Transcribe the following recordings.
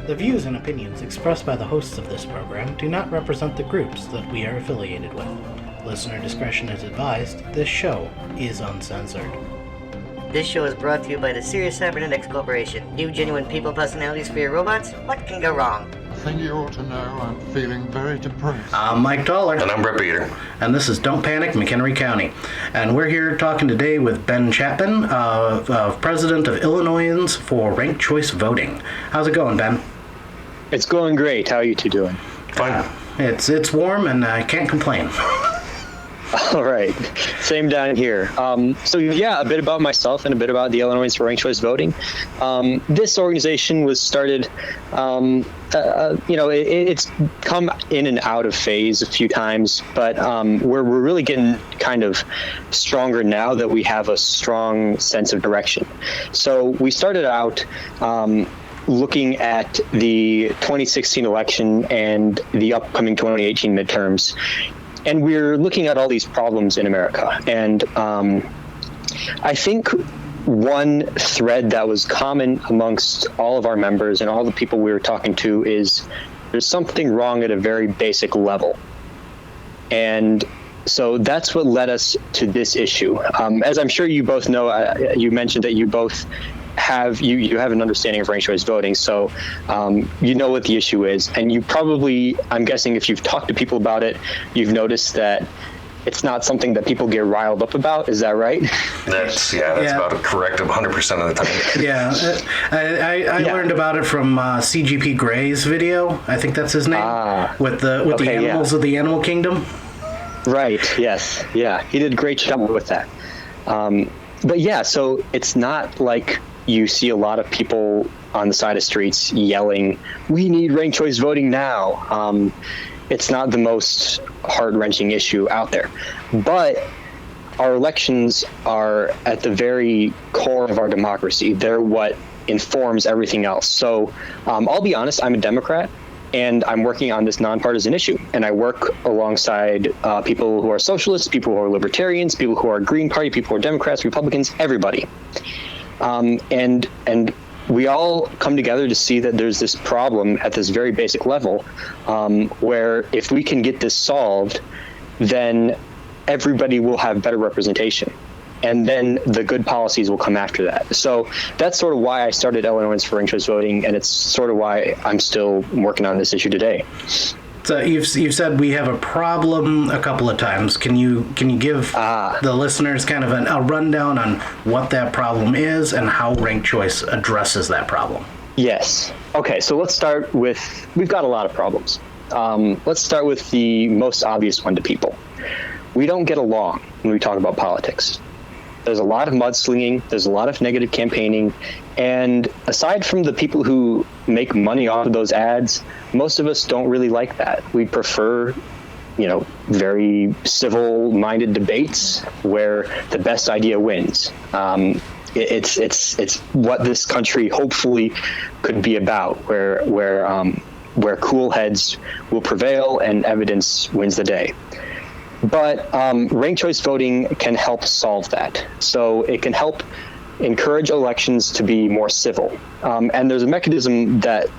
The views and opinions expressed by the hosts of this program do not represent the groups that we are affiliated with. Listener discretion is advised. This show is uncensored. This show is brought to you by the Serious Cybernetics Corporation. New genuine people personalities for your robots? What can go wrong? I think you ought to know I'm feeling very depressed. I'm Mike Dollar. And I'm Brett Peter. And this is Don't Panic, McHenry County. And we're here talking today with Ben Chapman, President of Illinoisans for Ranked Choice Voting. How's it going, Ben? It's going great. How are you two doing? Fine. It's warm and I can't complain. All right. Same down here. So yeah, a bit about myself and a bit about the Illinoisans for Ranked Choice Voting. This organization was started, it's come in and out of phase a few times, but we're really getting kind of stronger now that we have a strong sense of direction. So we started out looking at the 2016 election and the upcoming 2018 midterms. And we're looking at all these problems in America. And I think one thread that was common amongst all of our members and all the people we were talking to is there's something wrong at a very basic level. And so that's what led us to this issue. As I'm sure you both know, you mentioned that you both have you have an understanding of ranked choice voting, so you know what the issue is, and you probably, I'm guessing, if you've talked to people about it, you've noticed that it's not something that people get riled up about. Is that right? That's about correct 100% of the time. Yeah, I learned about it from CGP Gray's video. I think that's his name, with the animals of the animal kingdom. Right. Yes. Yeah. He did a great job with that. But yeah, so it's not like you see a lot of people on the side of streets yelling, "We need ranked choice voting now." It's not the most heart-wrenching issue out there. But our elections are at the very core of our democracy. They're what informs everything else. So I'll be honest, I'm a Democrat, and I'm working on this nonpartisan issue. And I work alongside people who are socialists, people who are libertarians, people who are Green Party, people who are Democrats, Republicans, everybody. And we all come together to see that there's this problem at this very basic level, where if we can get this solved, then everybody will have better representation. And then the good policies will come after that. So that's sort of why I started Illinoisans for Ranked Choice Voting, and it's sort of why I'm still working on this issue today. So you've said we have a problem a couple of times. Can you give the listeners kind of a rundown on what that problem is and how ranked choice addresses that problem? Yes. Okay, so let's start with, we've got a lot of problems. Let's start with the most obvious one to people. We don't get along when we talk about politics. There's a lot of mudslinging, there's a lot of negative campaigning, and aside from the people who make money off of those ads, most of us don't really like that. We prefer, very civil-minded debates where the best idea wins. It's what this country hopefully could be about, where cool heads will prevail and evidence wins the day. But ranked choice voting can help solve that. So it can help encourage elections to be more civil. And there's a mechanism that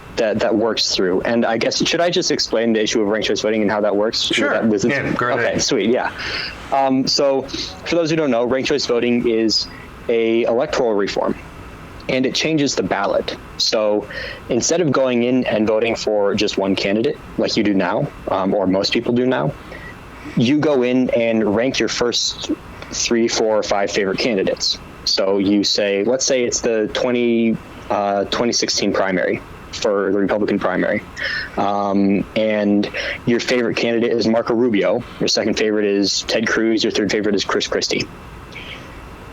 works through. And I guess, should I just explain the issue of ranked choice voting and how that works? Sure. Go ahead. Okay, sweet, yeah. So for those who don't know, ranked choice voting is a electoral reform, and it changes the ballot. So instead of going in and voting for just one candidate, like you do now, or most people do now, you go in and rank your first 3, 4, or 5 favorite candidates. So you say, let's say it's the 2016 primary for the Republican primary. And your favorite candidate is Marco Rubio. Your second favorite is Ted Cruz. Your third favorite is Chris Christie.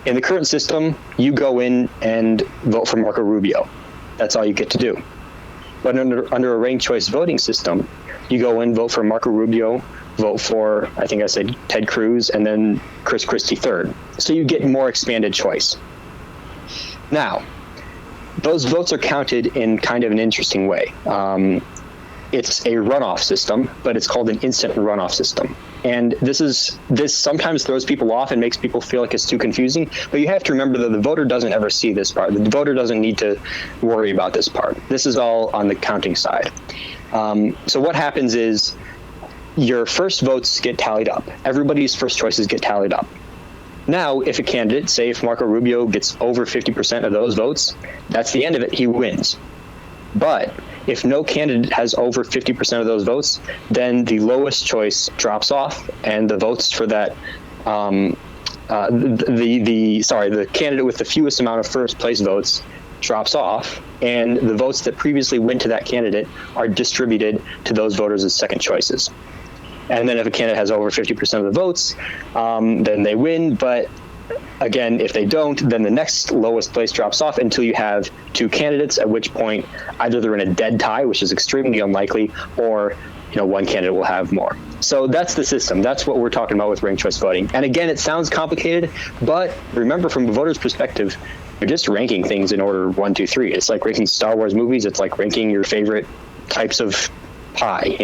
In the current system, you go in and vote for Marco Rubio. That's all you get to do. But under a ranked choice voting system, you go in, vote for Marco Rubio, vote for, I think I said Ted Cruz, and then Chris Christie third. So you get more expanded choice. Now, those votes are counted in kind of an interesting way. It's a runoff system, but it's called an instant runoff system. And this sometimes throws people off and makes people feel like it's too confusing. But you have to remember that the voter doesn't ever see this part. The voter doesn't need to worry about this part. This is all on the counting side. So what happens is your first votes get tallied up. Everybody's first choices get tallied up. Now, if a candidate, say if Marco Rubio gets over 50% of those votes, that's the end of it. He wins. But if no candidate has over 50% of those votes, then the lowest choice drops off, and the votes for that the candidate with the fewest amount of first place votes drops off, and the votes that previously went to that candidate are distributed to those voters as second choices. And then if a candidate has over 50% of the votes, then they win. But again, if they don't, then the next lowest place drops off until you have two candidates, at which point either they're in a dead tie, which is extremely unlikely, or one candidate will have more. So that's the system. That's what we're talking about with ranked choice voting. And again, it sounds complicated, but remember, from a voter's perspective, you're just ranking things in order 1, 2, 3. It's like ranking Star Wars movies. It's like ranking your favorite types of pie,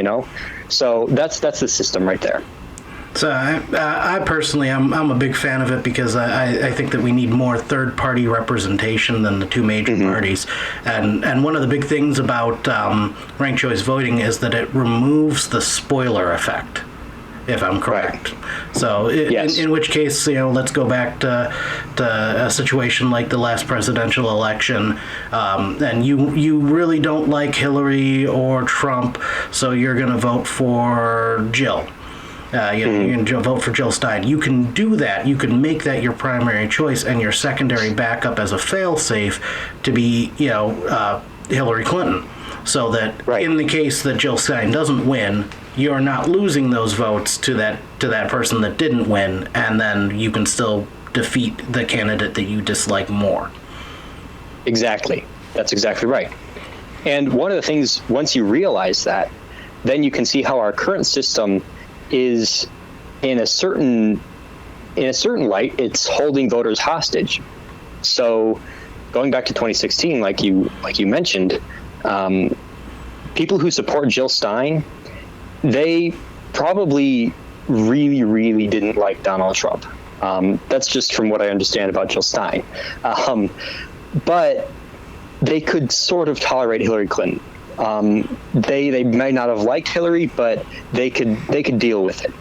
So that's the system right there. So I personally, I'm a big fan of it because I think that we need more third-party representation than the two major parties. And one of the big things about ranked choice voting is that it removes the spoiler effect, if I'm correct. Right. So in which case, let's go back to a situation like the last presidential election, and you really don't like Hillary or Trump, so you're going to vote for Jill. You're going to vote for Jill Stein. You can do that. You can make that your primary choice and your secondary backup as a fail-safe to be, Hillary Clinton. So that in the case that Jill Stein doesn't win, you're not losing those votes to that person that didn't win, and then you can still defeat the candidate that you dislike more. Exactly. That's exactly right. And one of the things, once you realize that, then you can see how our current system is, in a certain light, it's holding voters hostage. So going back to 2016, like you mentioned, people who support Jill Stein, they probably really, really didn't like Donald Trump. That's just from what I understand about Jill Stein. But they could sort of tolerate Hillary Clinton. They might not have liked Hillary, but they could deal with it.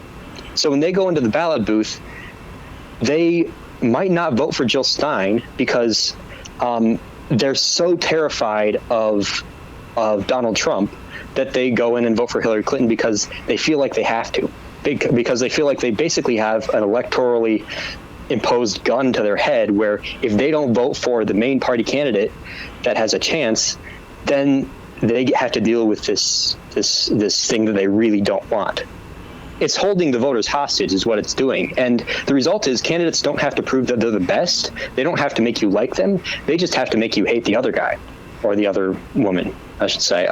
So when they go into the ballot booth, they might not vote for Jill Stein because they're so terrified of Donald Trump that they go in and vote for Hillary Clinton because they feel like they have to, because they feel like they basically have an electorally imposed gun to their head, where if they don't vote for the main party candidate that has a chance, then they have to deal with this thing that they really don't want. It's holding the voters hostage is what it's doing. And the result is candidates don't have to prove that they're the best. They don't have to make you like them. They just have to make you hate the other guy, or the other woman, I should say.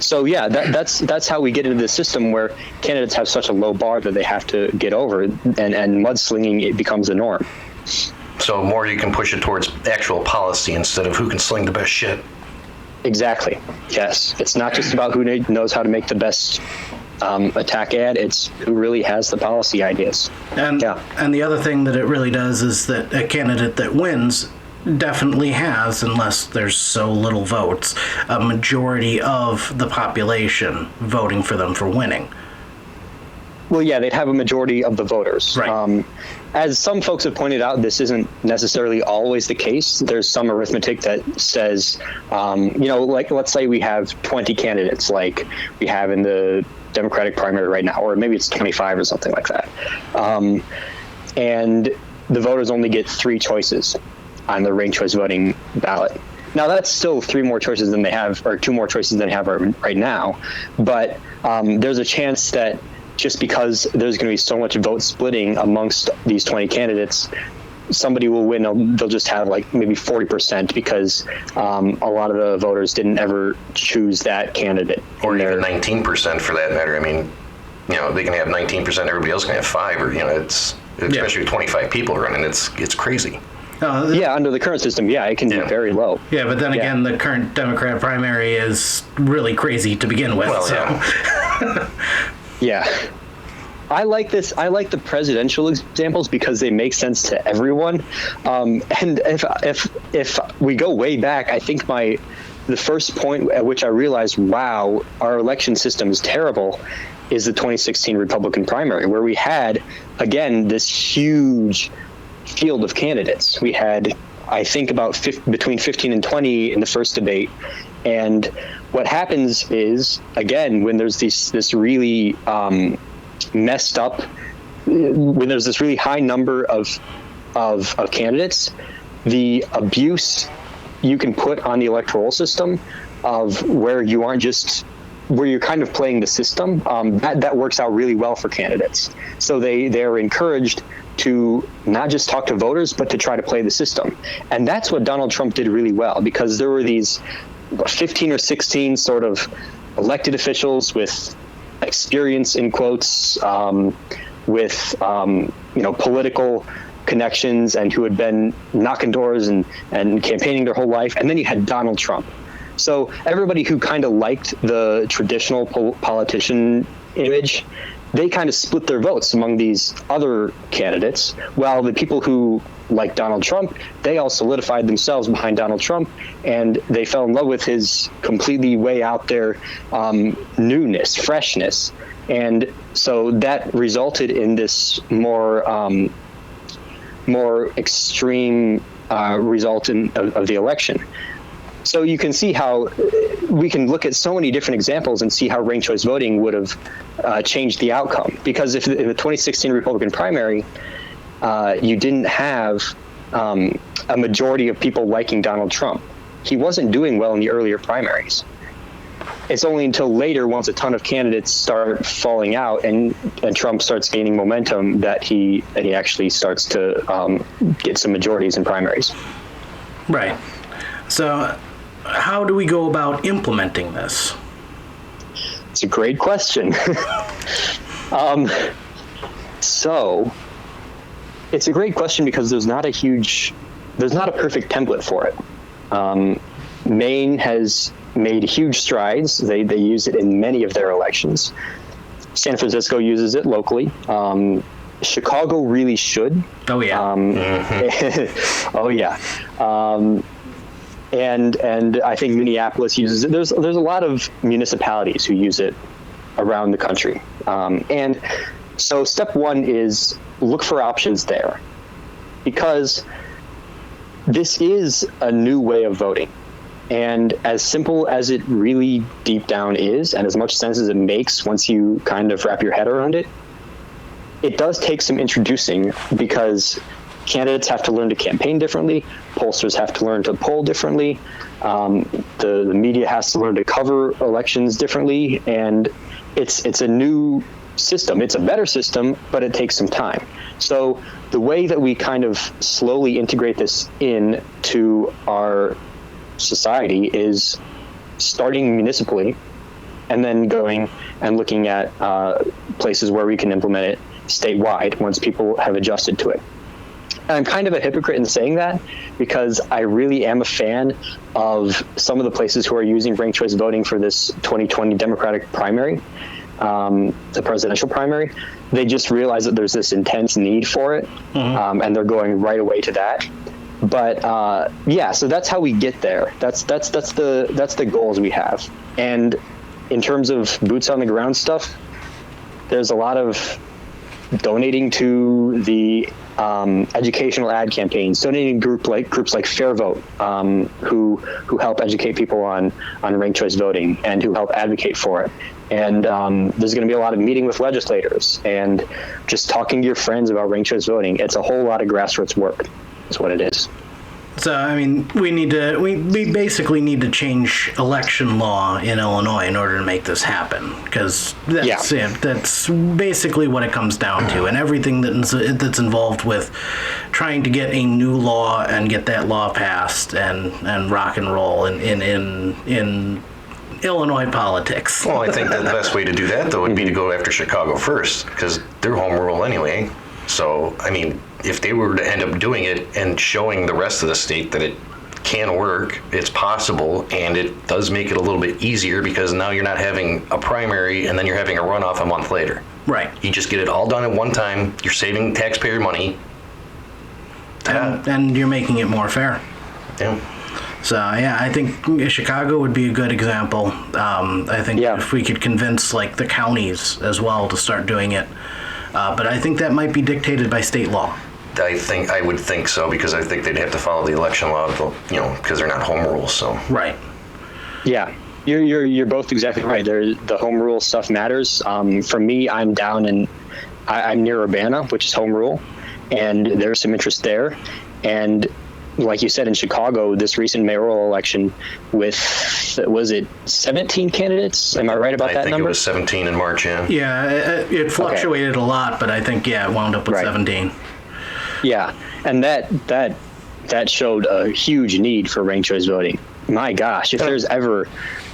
So yeah, that's how we get into this system where candidates have such a low bar that they have to get over, and mudslinging, it becomes the norm. So more you can push it towards actual policy instead of who can sling the best shit. Exactly. Yes. It's not just about who knows how to make the best attack ad. It's who really has the policy ideas. And the other thing that it really does is that a candidate that wins definitely has, unless there's so little votes, a majority of the population voting for them for winning. Well, yeah, they'd have a majority of the voters. Right. As some folks have pointed out, this isn't necessarily always the case. There's some arithmetic that says, like let's say we have 20 candidates like we have in the Democratic primary right now, or maybe it's 25 or something like that. And the voters only get 3 choices on the ranked choice voting ballot. Now that's still 3 more choices than they have, or 2 more choices than they have right now. But there's a chance that just because there's going to be so much vote splitting amongst these 20 candidates, somebody will win. They'll just have like maybe 40% because a lot of the voters didn't ever choose that candidate. Or even 19% for that matter. I mean, they can have 19%, everybody else can have 5, or it's especially with 25 people running. It's crazy. Under the current system, it can be very low. Yeah, but then again, the current Democrat primary is really crazy to begin with. Well, so. Yeah. I like this. I like the presidential examples because they make sense to everyone. And if we go way back, I think the first point at which I realized, wow, our election system is terrible, is the 2016 Republican primary, where we had, again, this huge field of candidates. We had, I think, about between 15 and 20 in the first debate. And what happens is, again, when there's this really messed up, when there's this really high number of candidates, the abuse you can put on the electoral system of where you're kind of playing the system, that works out really well for candidates. So they're encouraged to not just talk to voters, but to try to play the system. And that's what Donald Trump did really well, because there were these 15 or 16 sort of elected officials with experience, in quotes, with political connections, and who had been knocking doors and campaigning their whole life. And then you had Donald Trump. So everybody who kind of liked the traditional politician image, they kind of split their votes among these other candidates, while the people who like Donald Trump, they all solidified themselves behind Donald Trump, and they fell in love with his completely way out there newness, freshness. And so that resulted in this more extreme result of the election. So you can see how we can look at so many different examples and see how ranked choice voting would have changed the outcome. Because if in the 2016 Republican primary, you didn't have a majority of people liking Donald Trump, he wasn't doing well in the earlier primaries. It's only until later, once a ton of candidates start falling out and Trump starts gaining momentum, that he actually starts to get some majorities in primaries. Right. So how do we go about implementing this? It's a great question. So it's a great question because there's not a perfect template for it. Maine has made huge strides. They use it in many of their elections. San Francisco uses it locally. Chicago really should. Oh yeah. Oh yeah. And I think Minneapolis uses it. There's a lot of municipalities who use it around the country. And so step one is look for options there, because this is a new way of voting. And as simple as it really deep down is, and as much sense as it makes once you kind of wrap your head around it, it does take some introducing, because candidates have to learn to campaign differently, pollsters have to learn to poll differently, the media has to learn to cover elections differently, and it's a new system. It's a better system, but it takes some time. So the way that we kind of slowly integrate this into our society is starting municipally and then going and looking at places where we can implement it statewide once people have adjusted to it. And I'm kind of a hypocrite in saying that, because I really am a fan of some of the places who are using ranked choice voting for this 2020 Democratic primary, the presidential primary. They just realize that there's this intense need for it, and they're going right away to that. But so that's how we get there. That's the goals we have. And in terms of boots on the ground stuff, there's a lot of donating to the educational ad campaigns, donating groups like Fair Vote, who help educate people on ranked choice voting and who help advocate for it. And there's going to be a lot of meeting with legislators and just talking to your friends about ranked choice voting. It's a whole lot of grassroots work, is what it is. So, I mean, we basically need to change election law in Illinois in order to make this happen, because that's it. That's basically what it comes down to, and everything that's involved with trying to get a new law and get that law passed and rock and roll in Illinois politics. Well, I think that the best way to do that, though, would be to go after Chicago first, because they're home rule anyway. So, I mean, if they were to end up doing it and showing the rest of the state that it can work, it's possible, and it does make it a little bit easier, because now you're not having a primary and then you're having a runoff a month later. Right. You just get it all done at one time. You're saving taxpayer money. And you're making it more fair. Yeah. So, yeah, I think Chicago would be a good example. I think if we could convince, like, the counties as well to start doing it. But I think that might be dictated by state law. I would think so, because I think they'd have to follow the election law, because they're not home rules, so. Right. Yeah. You're both exactly right. The home rule stuff matters. For me, I'm near Urbana, which is home rule, and there's some interest there. And like you said, in Chicago, this recent mayoral election with, was it 17 candidates? Am I right about that number? I think it was 17 in March, yeah. Yeah, it fluctuated a lot, but I think, it wound up with 17. Yeah, and that showed a huge need for ranked choice voting. My gosh, if there's ever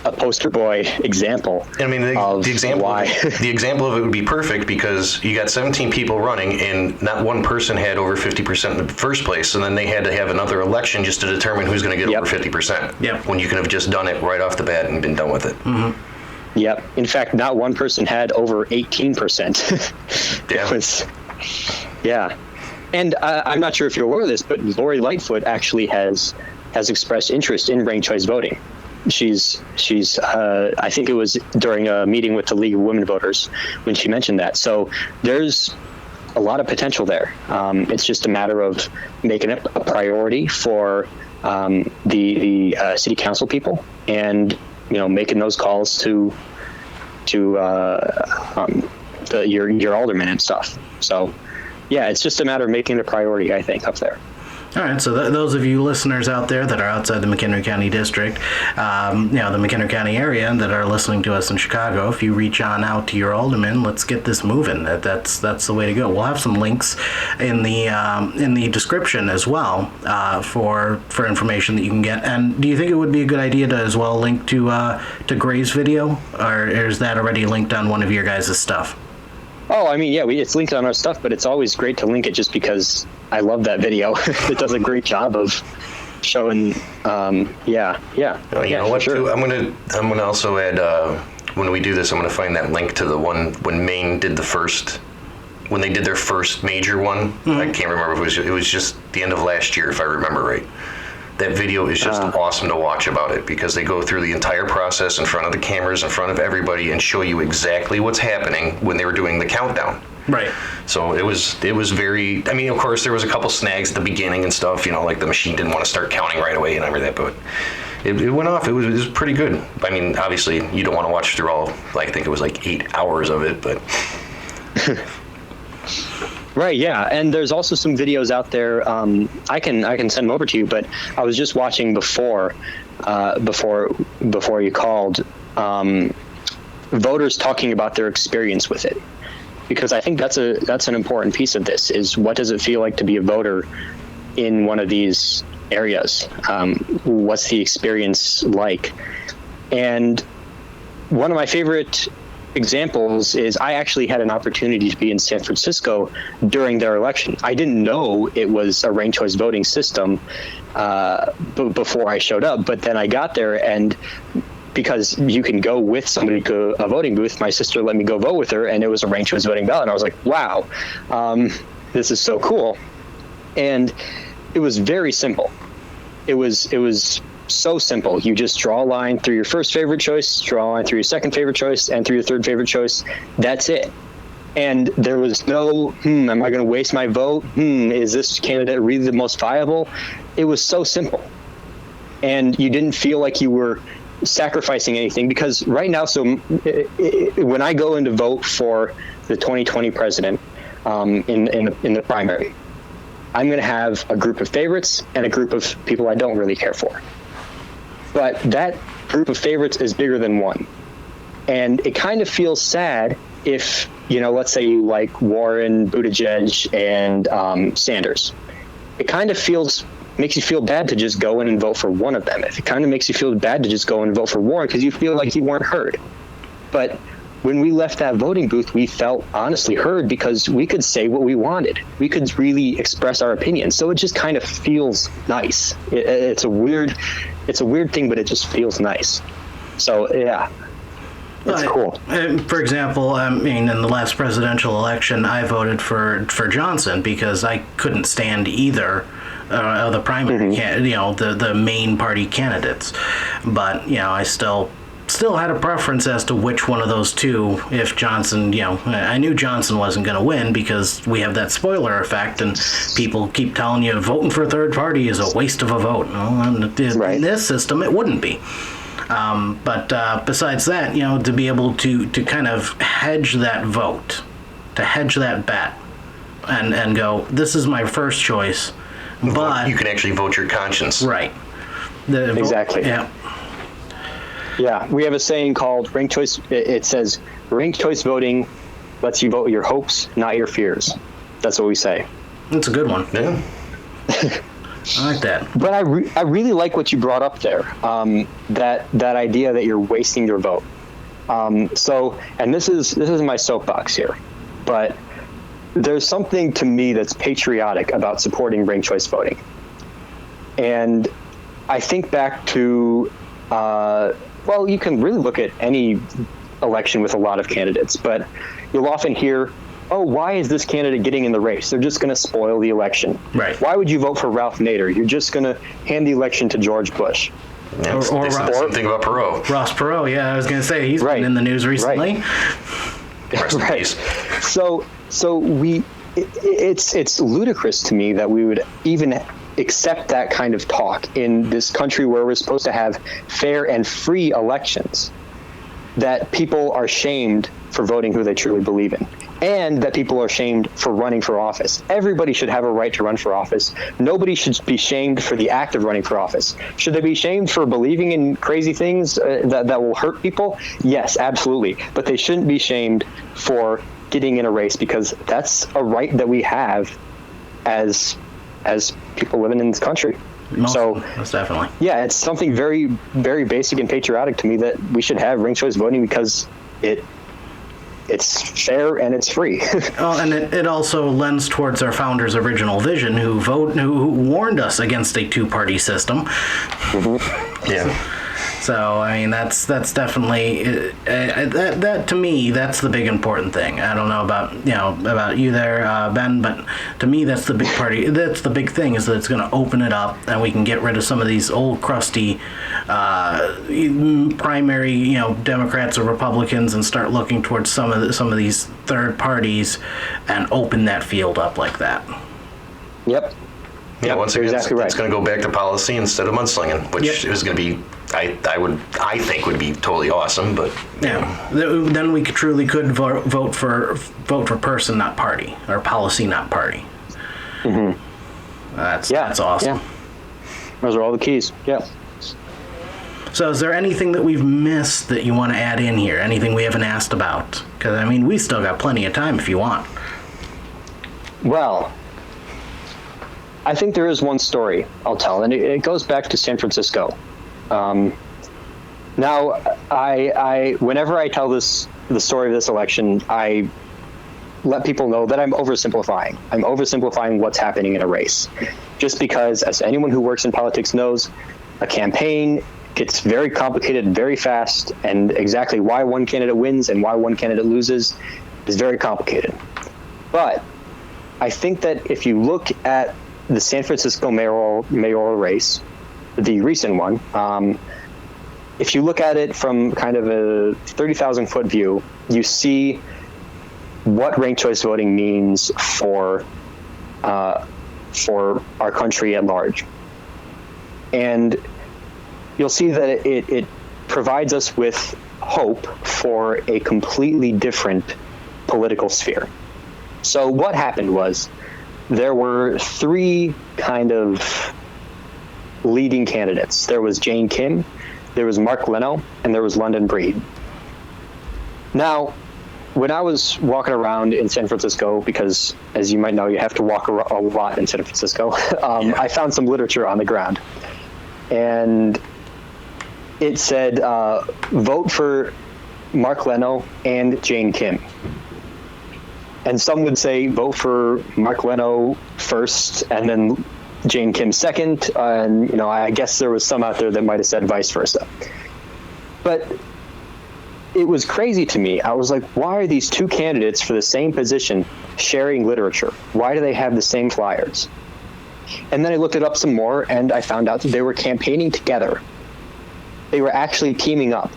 a poster boy example. I mean, the example of it would be perfect, because you got 17 people running and not one person had over 50% in the first place, and then they had to have another election just to determine who's going to get over 50%. Yep. When you could have just done it right off the bat and been done with it. Mm-hmm. Yep. In fact, not one person had over 18%. Yeah. It was, yeah. And I'm not sure if you're aware of this, but Lori Lightfoot actually has expressed interest in ranked choice voting. She's I think it was during a meeting with the League of Women Voters when she mentioned that. So there's a lot of potential there. It's just a matter of making it a priority for the city council people, and making those calls to your aldermen and stuff. So yeah, it's just a matter of making it a priority, I think, up there. All right, so those of you listeners out there that are outside the McHenry County District, the McHenry County area, that are listening to us in Chicago, if you reach on out to your alderman, let's get this moving. That's the way to go. We'll have some links in the description as well for information that you can get. And do you think it would be a good idea to as well link to Gray's video, or is that already linked on one of your guys' stuff? Oh, I mean, yeah, it's linked on our stuff, but it's always great to link it just because I love that video. It does a great job of showing, yeah. Oh, you know what, sure. too? I'm gonna also add, when we do this, I'm gonna find that link to the one when Maine did when they did their first major one. Mm-hmm. I can't remember if it was just the end of last year, if I remember right. That video is just awesome to watch about it, because they go through the entire process in front of the cameras, in front of everybody, and show you exactly what's happening when they were doing the countdown. Right. So it was very, I mean, of course, there was a couple snags at the beginning and stuff, like the machine didn't want to start counting right away and everything, but it went off. It was pretty good. I mean, obviously, you don't want to watch through all, I think it was 8 hours of it, but... Right, yeah, and there's also some videos out there. I can send them over to you, but I was just watching before you called, voters talking about their experience with it, because I think that's an important piece of this. Is what does it feel like to be a voter in one of these areas? What's the experience like? And one of my favorite examples is I actually had an opportunity to be in San Francisco during their election. I didn't know it was a ranked choice voting system before I showed up, but then I got there, and because you can go with somebody to a voting booth, my sister let me go vote with her, and it was a ranked choice voting ballot, and I was like, wow, this is so cool. And it was very simple. It was so simple. You just draw a line through your first favorite choice, draw a line through your second favorite choice, and through your third favorite choice. That's it. And there was no, am I going to waste my vote? Is this candidate really the most viable? It was so simple. And you didn't feel like you were sacrificing anything, because right now, so when I go in to vote for the 2020 president in the primary, I'm going to have a group of favorites and a group of people I don't really care for. But that group of favorites is bigger than one. And it kind of feels sad if, let's say you like Warren, Buttigieg, and Sanders. It kind of makes you feel bad to just go in and vote for one of them. It kind of makes you feel bad to just go in and vote for Warren because you feel like you weren't heard. But when we left that voting booth, we felt honestly heard because we could say what we wanted. We could really express our opinion. So it just kind of feels nice. It's a weird thing, but it just feels nice. So yeah, It's cool. For example, I mean, in the last presidential election, I voted for Johnson because I couldn't stand either of the primary, the main party candidates. But I still had a preference as to which one of those two. If Johnson, I knew Johnson wasn't going to win because we have that spoiler effect, and people keep telling you voting for a third party is a waste of a vote. Well, in this system, it wouldn't be. But besides that, to be able to kind of hedge that vote, to hedge that bet, and go, this is my first choice, but you can actually vote your conscience. Right. Exactly. Yeah. Yeah, we have a saying called ranked choice. It says ranked choice voting lets you vote your hopes, not your fears. That's what we say. That's a good one. Yeah. I like that. But I really like what you brought up there. That idea that you're wasting your vote. And this is my soapbox here, but there's something to me that's patriotic about supporting ranked choice voting. And I think back to, you can really look at any election with a lot of candidates, but you'll often hear, oh, why is this candidate getting in the race? They're just going to spoil the election. Right. Why would you vote for Ralph Nader? You're just going to hand the election to George Bush. Yeah, or they said the same thing about Perot. Ross Perot, yeah, I was going to say, he's been in the news recently. Right. So it's ludicrous to me that we would even accept that kind of talk in this country where we're supposed to have fair and free elections, that people are shamed for voting who they truly believe in, and that people are shamed for running for office. Everybody should have a right to run for office. Nobody should be shamed for the act of running for office. Should they be shamed for believing in crazy things that will hurt people? Yes, absolutely. But they shouldn't be shamed for getting in a race, because that's a right that we have as people living in this country. Most definitely. Yeah, it's something very, very basic and patriotic to me that we should have ranked choice voting, because it's fair and it's free. And it also lends towards our founders' original vision, who warned us against a two-party system. Mm-hmm. Yeah. So I mean, that's definitely that to me, that's the big important thing. I don't know about you there, Ben, but to me, that's the big party. That's the big thing, is that it's going to open it up, and we can get rid of some of these old crusty primary, Democrats or Republicans, and start looking towards some of these third parties, and open that field up like that. Yep. Yeah. Once again, exactly it's going to go back to policy instead of mudslinging, which is going to be, I think would be totally awesome. But then we truly could vote for person, not party, or policy, not party. Mm-hmm. That's awesome. Yeah. Those are all the keys. Yeah. So is there anything that we've missed that you want to add in here? Anything we haven't asked about? Because I mean, we still got plenty of time if you want. Well, I think there is one story I'll tell, and it goes back to San Francisco. Now, I whenever I tell the story of this election, I let people know that I'm oversimplifying. I'm oversimplifying what's happening in a race, just because, as anyone who works in politics knows, a campaign gets very complicated very fast, and exactly why one candidate wins and why one candidate loses is very complicated. But I think that if you look at the San Francisco mayoral race, the recent one, if you look at it from kind of a 30,000-foot view, you see what ranked choice voting means for our country at large. And you'll see that it provides us with hope for a completely different political sphere. So what happened was, there were three kind of leading candidates. There was Jane Kim, there was Mark Leno, and there was London Breed. Now, when I was walking around in San Francisco, because as you might know, you have to walk a lot in San Francisco, I found some literature on the ground. And it said, vote for Mark Leno and Jane Kim. And some would say vote for Mark Leno first and then Jane Kim second. And, I guess there was some out there that might have said vice versa. But it was crazy to me. I was like, why are these two candidates for the same position sharing literature? Why do they have the same flyers? And then I looked it up some more, and I found out that they were campaigning together. They were actually teaming up,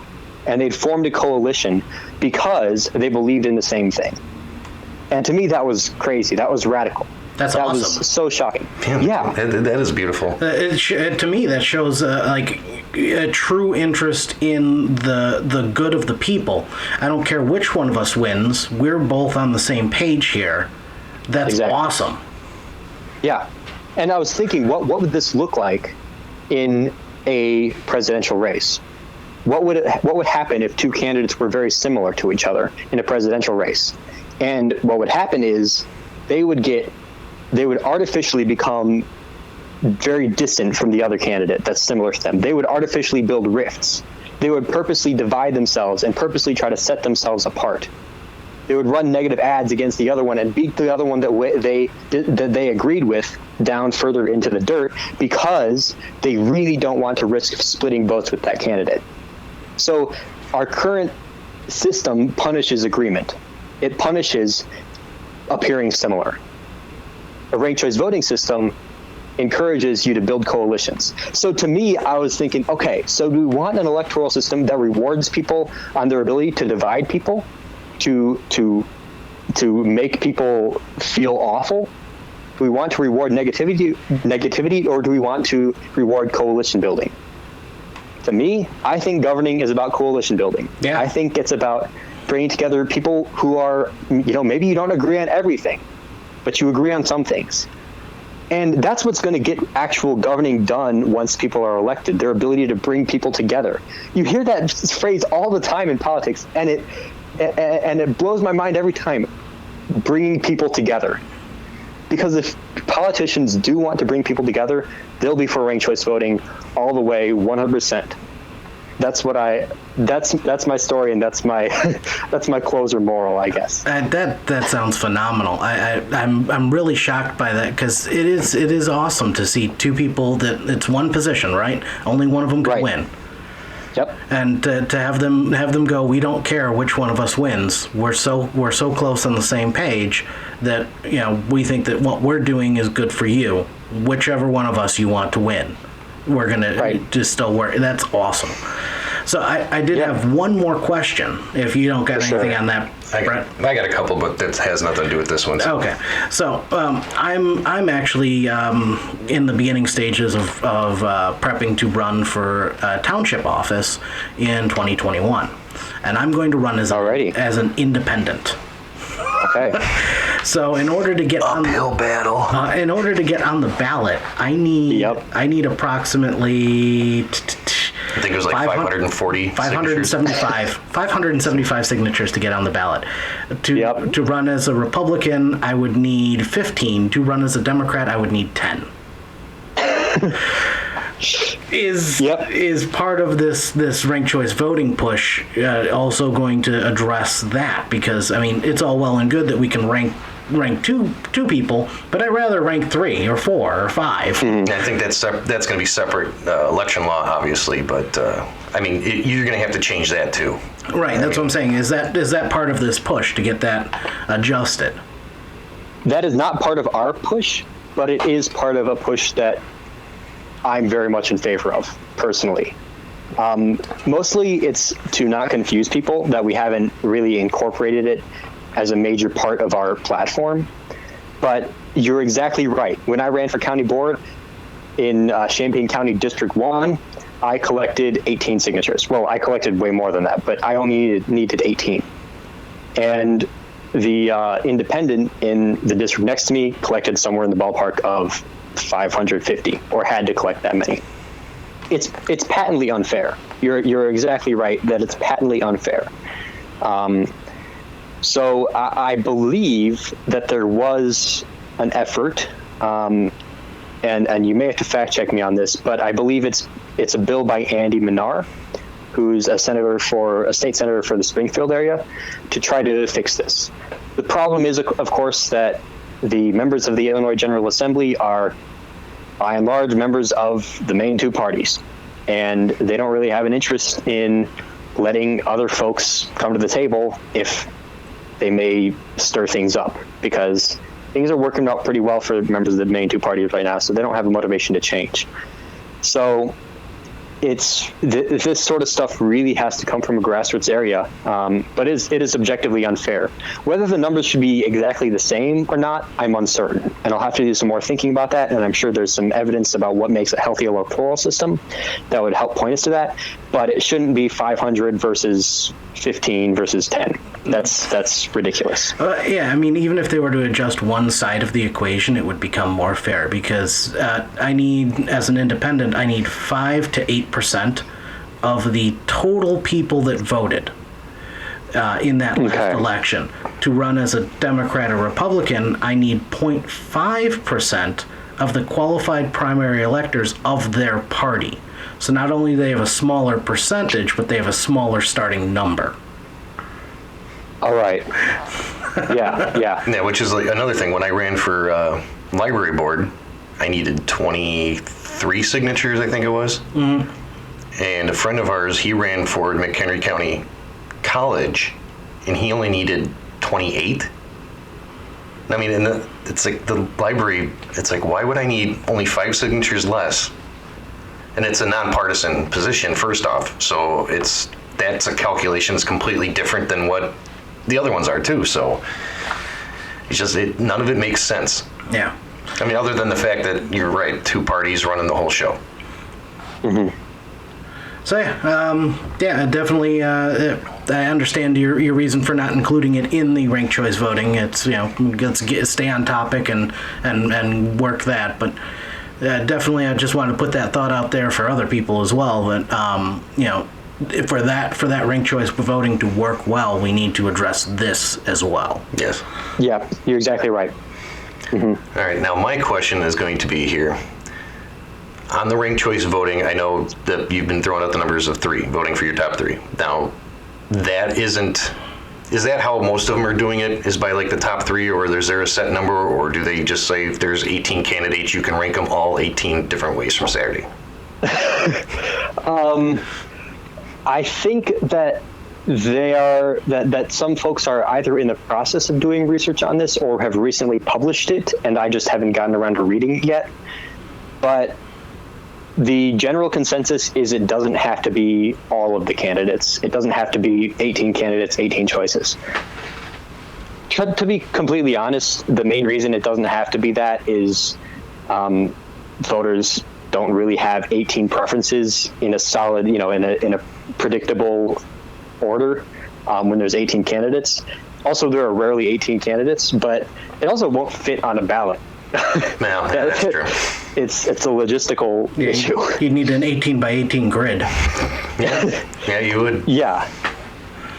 and they'd formed a coalition because they believed in the same thing. And to me, that was crazy. That was radical. That awesome. was so shocking. Yeah. That is beautiful. To me, that shows like a true interest in the good of the people. I don't care which one of us wins. We're both on the same page here. That's awesome. Yeah. And I was thinking, what would this look like in a presidential race? What would happen if two candidates were very similar to each other in a presidential race? And what would happen is they would artificially become very distant from the other candidate that's similar to them. They would artificially build rifts. They would purposely divide themselves and purposely try to set themselves apart. They would run negative ads against the other one and beat the other one that they agreed with down further into the dirt because they really don't want to risk splitting votes with that candidate. So our current system punishes agreement. It punishes appearing similar. A ranked choice voting system encourages you to build coalitions. So to me, I was thinking, okay, so do we want an electoral system that rewards people on their ability to divide people, to make people feel awful? Do we want to reward negativity, or do we want to reward coalition building? To me, I think governing is about coalition building. Yeah. I think it's about bringing together people who are, maybe you don't agree on everything, but you agree on some things. And that's what's going to get actual governing done once people are elected, their ability to bring people together. You hear that phrase all the time in politics, and it blows my mind every time, bringing people together. Because if politicians do want to bring people together, they'll be for ranked choice voting all the way, 100%. That's my story, and that's my closer moral, I guess. That sounds phenomenal. I'm really shocked by that because it is awesome to see two people that it's one position, right? Only one of them can win. Yep. And to have them go, we don't care which one of us wins. We're so close on the same page that we think that what we're doing is good for you. Whichever one of us you want to win, we're gonna just still work. That's awesome. So I did have one more question. If you don't got anything on that, Brett. I got a couple, but that has nothing to do with this one. So. Okay, so I'm actually in the beginning stages of prepping to run for a township office in 2021, and I'm going to run as an independent. Okay. So in order to get uphill battle, in order to get on the ballot, I need approximately. I think it was like 575 signatures to get on the ballot. To run as a Republican, I would need 15. To run as a Democrat, I would need 10. Is part of this ranked choice voting push also going to address that? Because it's all well and good that we can rank two people, but I'd rather rank 3 or 4 or 5. Mm-hmm. I think that's going to be separate election law, obviously, but you're going to have to change that too. Right, that's what I'm saying. Is that part of this push to get that adjusted? That is not part of our push, but it is part of a push that I'm very much in favor of, personally. Mostly it's to not confuse people that we haven't really incorporated it as a major part of our platform. But you're exactly right. When I ran for county board in Champaign County District 1, I collected 18 signatures. Well, I collected way more than that, but I only needed 18. And the independent in the district next to me collected somewhere in the ballpark of 550, or had to collect that many. It's patently unfair. You're exactly right that it's patently unfair. So I believe that there was an effort, and you may have to fact check me on this, but I believe it's a bill by Andy Minar, who's a state senator for the Springfield area, to try to fix this. The problem is, of course, that the members of the Illinois General Assembly are, by and large, members of the main two parties, and they don't really have an interest in letting other folks come to the table if they may stir things up, because things are working out pretty well for members of the main two parties right now, so they don't have a motivation to change. So this sort of stuff really has to come from a grassroots area, but it is objectively unfair. Whether the numbers should be exactly the same or not, I'm uncertain, and I'll have to do some more thinking about that, and I'm sure there's some evidence about what makes a healthy electoral system that would help point us to that, but it shouldn't be 500 versus 15 versus 10. That's ridiculous. Yeah, I mean, even if they were to adjust one side of the equation, it would become more fair, because as an independent, I need 5 to 8% of the total people that voted in that last election. To run as a Democrat or Republican, I need 0.5% of the qualified primary electors of their party. So not only do they have a smaller percentage, but they have a smaller starting number. All right. Yeah. Yeah, which is like another thing. When I ran for library board, I needed 23 signatures, I think it was. Mm-hmm. And a friend of ours, he ran for McHenry County College, and he only needed 28. I mean, it's like the library, it's like, why would I need only 5 signatures less? And it's a nonpartisan position, first off. So that's a calculation that's completely different than what the other ones are too. So it's just, none of it makes sense. Yeah. I mean, other than the fact that you're right, 2 parties running the whole show. Mm-hmm. So definitely. I understand your reason for not including it in the ranked choice voting. It's, let's stay on topic and work that. But definitely, I just wanted to put that thought out there for other people as well. But for that ranked choice voting to work well, we need to address this as well. Yes. Yeah, you're exactly right. Mm-hmm. All right. Now, my question is going to be here. On the ranked choice voting, I know that you've been throwing out the numbers of 3, voting for your top 3. Now, is that how most of them are doing it, is by like the top 3, or is there a set number, or do they just say if there's 18 candidates, you can rank them all 18 different ways from Saturday? I think that that some folks are either in the process of doing research on this or have recently published it, and I just haven't gotten around to reading it yet. But the general consensus is it doesn't have to be all of the candidates. It doesn't have to be 18 candidates, 18 choices. To be completely honest, the main reason it doesn't have to be that is voters don't really have 18 preferences in a solid, in a predictable order when there's 18 candidates. Also, there are rarely 18 candidates, but it also won't fit on a ballot. No, that's true. It's a logistical issue. You need an 18 by 18 grid. Yeah, you would. Yeah,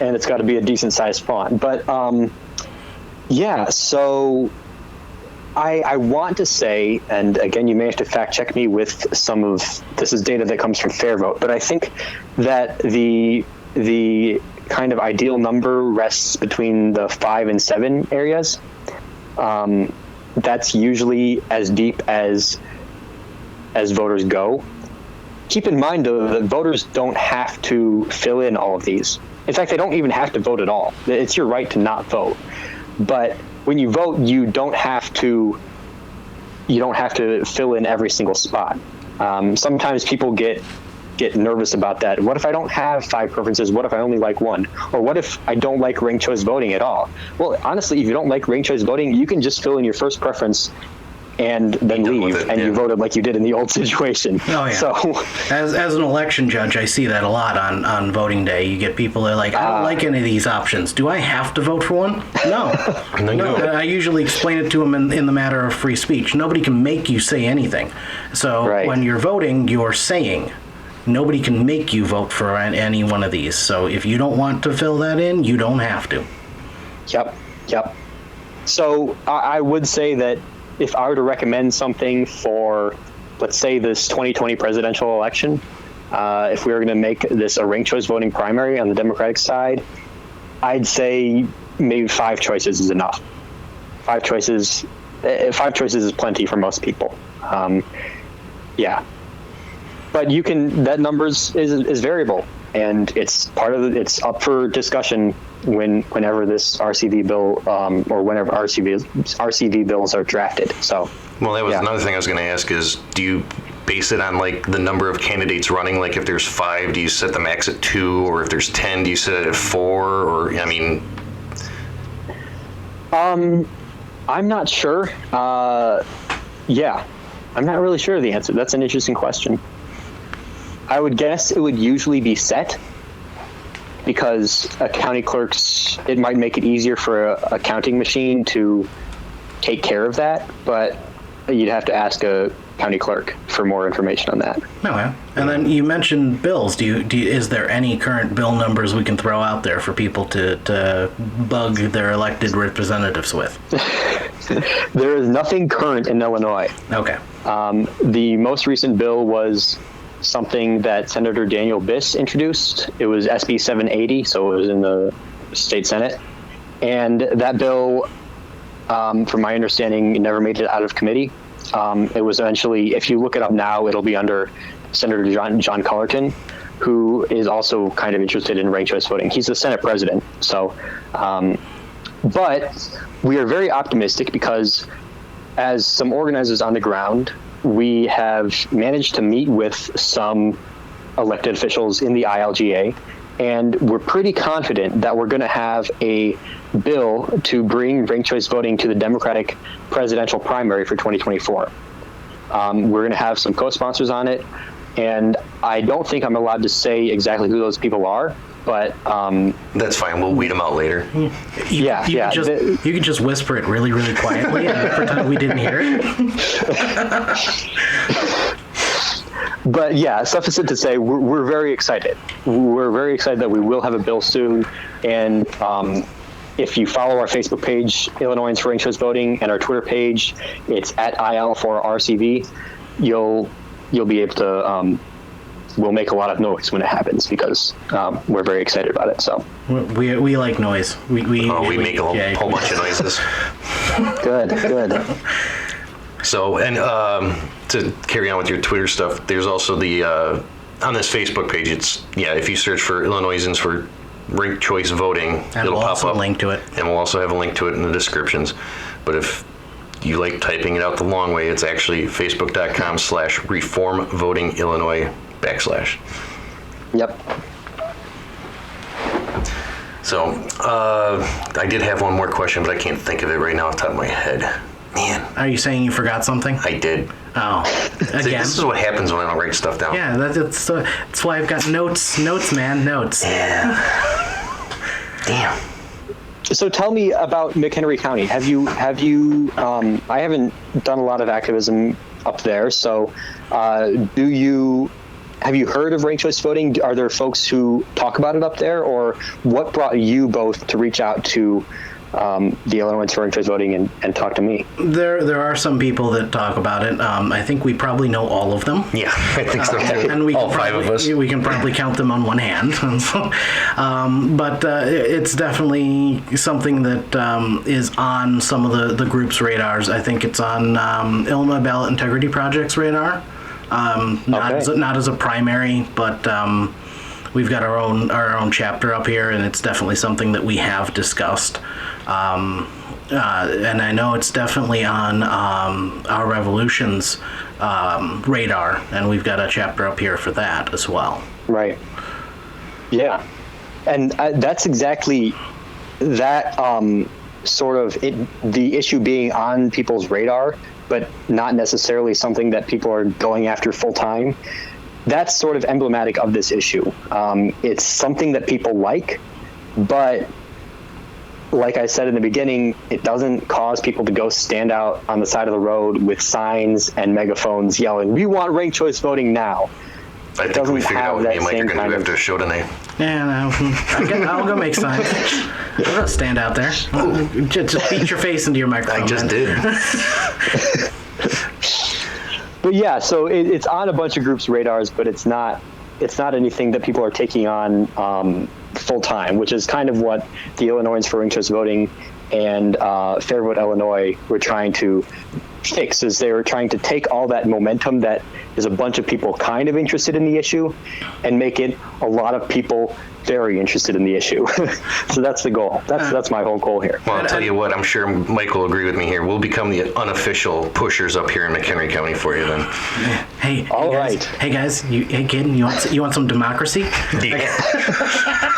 and it's got to be a decent sized font. But so I want to say, and again, you may have to fact check me with some of this is data that comes from Fair Vote, but I think that the kind of ideal number rests between the 5 and 7 areas. That's usually as deep as voters go. Keep in mind, though, that voters don't have to fill in all of these. In fact, they don't even have to vote at all. It's your right to not vote. But when you vote, you don't have to fill in every single spot. Sometimes people get nervous about that. What if I don't have 5 preferences? What if I only like 1? Or what if I don't like ranked choice voting at all? Well, honestly, if you don't like ranked choice voting, you can just fill in your first preference and then leave, and you voted like you did in the old situation. Oh, yeah. So, as an election judge, I see that a lot on voting day. You get people that are like, I don't like any of these options. Do I have to vote for one? No. No. I usually explain it to them in the matter of free speech. Nobody can make you say anything. So when you're voting, you're saying. Nobody can make you vote for any one of these. So if you don't want to fill that in, you don't have to. Yep. So I would say that if I were to recommend something for, let's say, this 2020 presidential election, if we were going to make this a ranked choice voting primary on the Democratic side, I'd say maybe 5 choices is enough. 5 choices is plenty for most people. Yeah. But that numbers is variable. and it's it's up for discussion whenever this RCV bill or whenever RCV bills are drafted. So. Well, that was yeah. another thing I was going to ask is, do you base it on like the number of candidates running? Like if there's 5, do you set the max at 2, or if there's 10, do you set it at 4? Or I mean, I'm not sure. Yeah, I'm not really sure of the answer. That's an interesting question. I would guess it would usually be set because a county clerk's, it might make it easier for a counting machine to take care of that, but you'd have to ask a county clerk for more information on that. No, yeah. And then you mentioned bills. Is there any current bill numbers we can throw out there for people to bug their elected representatives with? There is nothing current in Illinois. Okay. The most recent bill was something that Senator Daniel Biss introduced. It was SB 780, so it was in the state Senate. And that bill, from my understanding, never made it out of committee. It was eventually, if you look it up now, it'll be under Senator John Cullerton, who is also kind of interested in ranked choice voting. He's the Senate president. So, but we are very optimistic because as some organizers on the ground, we have managed to meet with some elected officials in the ILGA, and we're pretty confident that we're going to have a bill to bring ranked choice voting to the Democratic presidential primary for 2024. We're going to have some co-sponsors on it, and I don't think I'm allowed to say exactly who those people are, but that's fine. We'll weed them out later. You can just whisper it really, really quietly and pretend we didn't hear it. But yeah, suffice it to say, we're very excited. We're very excited that we will have a bill soon. And if you follow our Facebook page, Illinoisans for Ranked Choice Voting, and our Twitter page, it's at IL4RCV, you'll be able to, we'll make a lot of noise when it happens because we're very excited about it. So we like noise. We make a whole bunch of noises. Good. So, and to carry on with your Twitter stuff, there's also the, on this Facebook page, it's, if you search for Illinoisans for Ranked Choice Voting, it'll pop up. We'll link to it. And we'll also have a link to it in the descriptions. But if you like typing it out the long way, it's actually facebook.com/reformvotingillinois/. Yep. So, I did have one more question, but I can't think of it right now off the top of my head. Man. Are you saying you forgot something? I did. Oh, again. This is what happens when I don't write stuff down. Yeah, that's why I've got notes, man, notes. Yeah. Damn. So tell me about McHenry County. Have you? I haven't done a lot of activism up there. So, have you heard of ranked choice voting? Are there folks who talk about it up there, or what brought you both to reach out to the Illinoisans for Ranked Choice Voting and talk to me? There are some people that talk about it. I think we probably know all of them. Yeah, I think so too. And all five of us. We can probably count them on one hand. But it's definitely something that is on some of the group's radars. I think it's on Illinois Ballot Integrity Project's radar. Not as a primary, but we've got our own chapter up here, and it's definitely something that we have discussed. And I know it's definitely on our Revolution's radar, and we've got a chapter up here for that as well. Right. Yeah. And that's exactly that sort of the issue being on people's radar, but not necessarily something that people are going after full time. That's sort of emblematic of this issue. It's something that people like, but like I said in the beginning, it doesn't cause people to go stand out on the side of the road with signs and megaphones yelling, "We want ranked choice voting now." I think we figured out what me and Mike are going to do after a show tonight. Yeah, I'll go make signs. We're going to stand out there. Just beat your face into your microphone. I just did. But yeah, so it's on a bunch of groups' radars, but it's not anything that people are taking on full time, which is kind of what the Illinoisans for Ranked Choice Voting and Fair Vote Illinois were trying to fix. Is they were trying to take all that momentum that is a bunch of people kind of interested in the issue and make it a lot of people very interested in the issue. So that's the goal. That's my whole goal here. Well, I'll tell you what, I'm sure Mike will agree with me here. We'll become the unofficial pushers up here in McHenry County for you then. Hey, All guys, right. Hey guys, hey kid, you want some democracy? Yeah.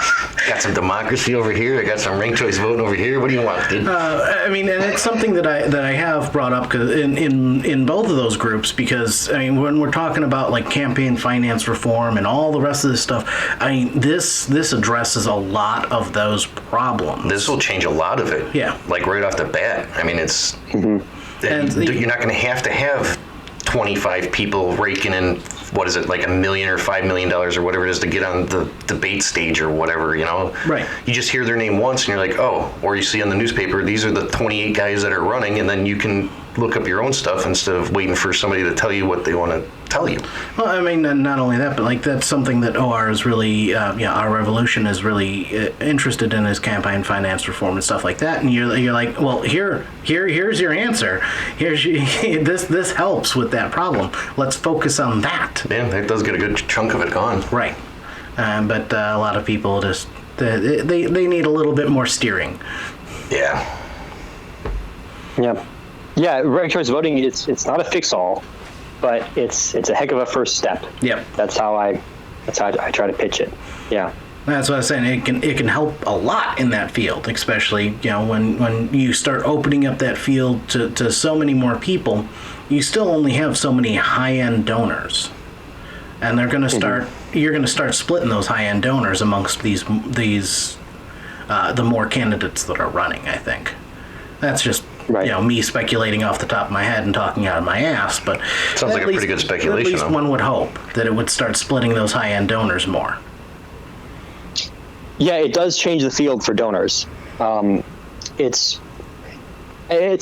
Got some democracy over here. I got some ranked choice voting over here. What do you want, dude? I mean, and it's something that I have brought up in both of those groups, because I mean, when we're talking about like campaign finance reform and all the rest of this stuff, I mean, this addresses a lot of those problems. This will change a lot of it. Yeah. Like right off the bat. I mean, it's And you're not going to have 25 people raking in, what is it, like $1 million or $5 million or whatever it is to get on the debate stage or whatever, you know? Right. You just hear their name once and you're like, oh, or you see on the newspaper, these are the 28 guys that are running, and then you can look up your own stuff instead of waiting for somebody to tell you what they want to tell you. Well, I mean, and not only that, but like that's something that OR is really, Our Revolution is really interested in, is campaign finance reform and stuff like that. And you're like, well, here's your answer. This helps with that problem. Let's focus on that. Yeah, that does get a good chunk of it gone. Right. But a lot of people just they need a little bit more steering. Yeah. Yeah, ranked choice voting, it's not a fix-all, but it's a heck of a first step. Yep. That's how I try to pitch it. Yeah. That's what I was saying. It can help a lot in that field, especially when you start opening up that field to so many more people. You still only have so many high-end donors, and they're going to start. You're going to start splitting those high-end donors amongst these the more candidates that are running. I think that's just. Right. Me speculating off the top of my head and talking out of my ass, but sounds like a pretty good speculation. At least one would hope that it would start splitting those high-end donors more. Yeah, it does change the field for donors. It's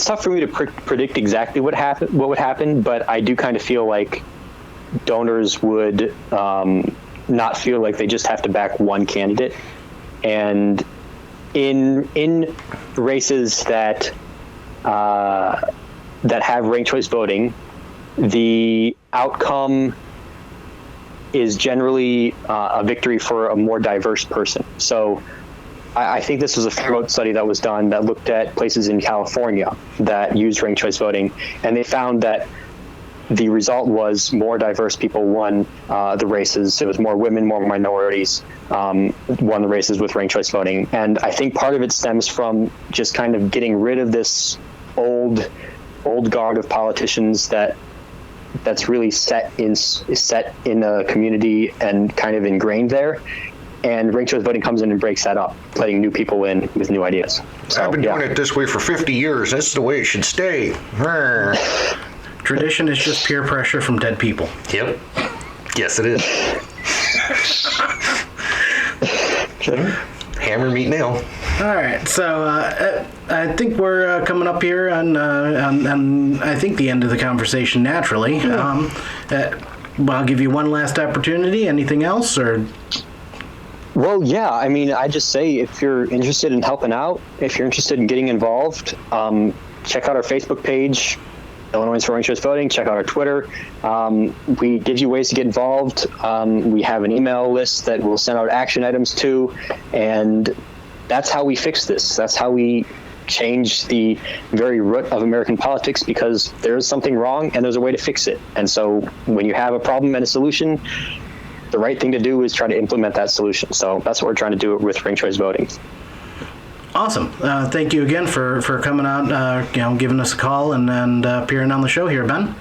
tough for me to predict exactly what would happen, but I do kind of feel like donors would not feel like they just have to back one candidate, and in races that have ranked choice voting, the outcome is generally a victory for a more diverse person. So I think this was a fair vote study that was done that looked at places in California that used ranked choice voting, and they found that the result was more diverse people won the races. It was more women, more minorities won the races with ranked choice voting. And I think part of it stems from just kind of getting rid of this old guard of politicians that's really set in a community and kind of ingrained there. And ranked choice voting comes in and breaks that up, letting new people in with new ideas. So, I've been doing it this way for 50 years. That's the way it should stay. Tradition is just peer pressure from dead people. Yep. Yes, it is. Hammer, meat, nail. All right, so I think we're coming up here on I think the end of the conversation naturally. I'll give you one last opportunity. Anything else, or? Well, yeah. I mean, I just say if you're interested in helping out, if you're interested in getting involved, check out our Facebook page, Illinoisans for Ranked Choice Voting. Check out our Twitter. We give you ways to get involved. We have an email list that we'll send out action items to, and that's how we fix this. That's how we change the very root of American politics, because there's something wrong and there's a way to fix it. And so when you have a problem and a solution, the right thing to do is try to implement that solution. So that's what we're trying to do with ranked choice voting. Awesome. Thank you again for coming out, giving us a call and appearing on the show here, Ben.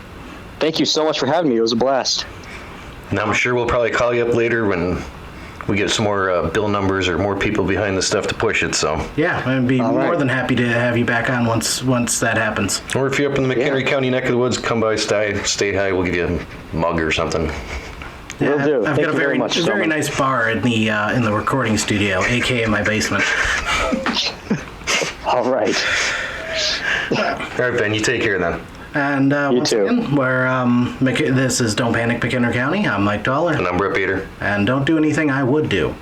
Thank you so much for having me. It was a blast. And I'm sure we'll probably call you up later when we get some more bill numbers or more people behind the stuff to push it. So yeah, I'd be more than happy to have you back on once that happens. Or if you're up in the McHenry County neck of the woods, come by, stay high. We'll give you a mug or something. Yeah, Will do. I've got a very nice bar in the recording studio, aka my basement. All right. All right, Ben. You take care then. And once again, this is Don't Panic, McHenry County. I'm Mike Dollar. And I'm Brett Bader. And don't do anything I would do.